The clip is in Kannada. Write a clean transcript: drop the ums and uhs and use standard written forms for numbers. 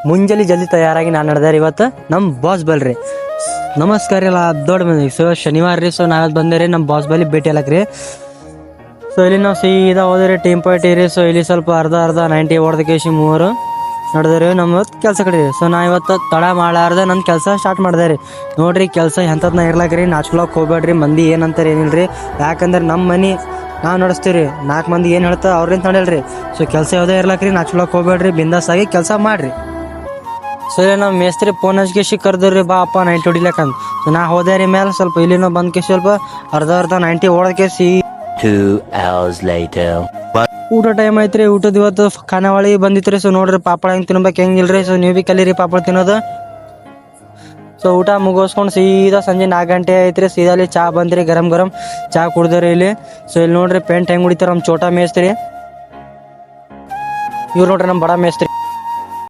ಮುಂಜಾನೆ ಜಲ್ದಿ ತಯಾರಾಗಿ ನಾನು ನಡೆದಾರೆ ಇವತ್ತು ನಮ್ಮ ಬಾಸ್ ಬಲ್ರಿ. ನಮಸ್ಕಾರ ಎಲ್ಲ ದೊಡ್ಡ ಮಂದಿ. ಸೊ ಶನಿವಾರ ರೀ, ಸೊ ನಾಳೆ ಬಂದೇರಿ ನಮ್ಮ ಬಾಸ್ ಬಲ್ಲಿ ಭೇಟಿ ಅಲ್ಲಕ್ರಿ. ಸೊ ಇಲ್ಲಿ ನಾವು ಸೀದಾ ಹೋದ್ರಿ ಟೀಮ್ ಪಾರ್ಟಿ ರೀ. ಸೊ ಇಲ್ಲಿ ಸ್ವಲ್ಪ ಅರ್ಧ 90 ಹೊಡೆದ ಕೇಶಿ 3 ನಡೆದ್ರಿ ನಮ್ಮ ಕೆಲಸ ಕಡೆ ರೀ. ಸೊ ನಾ ಇವತ್ತು ತಡ ಮಾಡಾರ್ದ ನನ್ನ ಕೆಲಸ ಸ್ಟಾರ್ಟ್ ಮಾಡಿದೆ ರೀ. ನೋಡ್ರಿ ಕೆಲಸ ಎಂಥದ್ನ ಇರ್ಲಾಕ್ರಿ, ನಾಚ್ಕೊಳಕ್ಕೆ ಹೋಗ್ಬೇಡ್ರಿ. ಮಂದಿ ಏನಂತಾರೆ ಏನಿಲ್ರಿ, ಯಾಕಂದ್ರೆ ನಮ್ಮ ಮನೆ ನಾವು ನಡೆಸ್ತೀವಿ ರೀ. 4 ಮಂದಿ ಏನು ಹೇಳ್ತಾ ಅವ್ರಿಂದ ನಡೆಯಲ್ರಿ. ಸೊ ಕೆಲಸ ಯಾವುದೇ ಇರ್ಲಾಕ್ರಿ, ನಾಚ್ಕೊಳಕ್ಕೆ ಹೋಗ್ಬೇಡ್ರಿ, ಬಿಂದಾಸ್ ಆಗಿ ಕೆಲಸ ಮಾಡಿರಿ. ಸೊ ಇಲ್ಲಿ ನಾವು ಮೇಸ್ತ್ರಿ ಫೋನ್ ಹಚ್ಕೇಶಿ ಕರ್ದ್ರಿ, ಬಾ ಅಪ್ಪ 90 ಹೊಡಿಲಕ್ಕಂತ. ಸೊ ನಾ ಹೋದೆ ರೀ ಮೇಲೆ. ಸ್ವಲ್ಪ ಇಲ್ಲಿನೂ ಬಂದ್ ಕೇಸಿ ಸ್ವಲ್ಪ ಅರ್ಧ 90 ಹೊಡೆದ ಕೇಸಿ 2 hours later. ಊಟ ಟೈಮ್ ಐತ್ರಿ. ಊಟದ ಇವತ್ತು ಖಾನಾವಳಿ ಬಂದಿತ್ರಿ. ಸೊ ನೋಡ್ರಿ ಪಾಪಳ ಹೆಂಗೆ ತಿನ್ಬೇಕು ಹೆಂಗಿಲ್ರಿ. ಸೊ ನೀವು ಭೀ ಕಲೀರಿ ಪಾಪಳ ತಿನ್ನೋದು. ಸೊ ಊಟ ಮುಗಿಸ್ಕೊಂಡು ಸೀದಾ ಸಂಜೆ 4 ಗಂಟೆ ಐತ್ರಿ. ಸೀದಾ ಅಲ್ಲಿ ಚಾ ಬಂದ್ರಿ, ಗರಂ ಚಾ ಕುಡ್ದ್ರಿ ಇಲ್ಲಿ. ಸೊ ಇಲ್ಲಿ ನೋಡ್ರಿ ಪೇಂಟ್ ಹೆಂಗೆ ಹೊಡಿತಾರ ನಮ್ಮ ಚೋಟಾ ಮೇಸ್ತ್ರಿ. ಇವ್ರು ನೋಡ್ರಿ ನಮ್ಮ ಬಡ ಮೇಸ್ತ್ರಿ.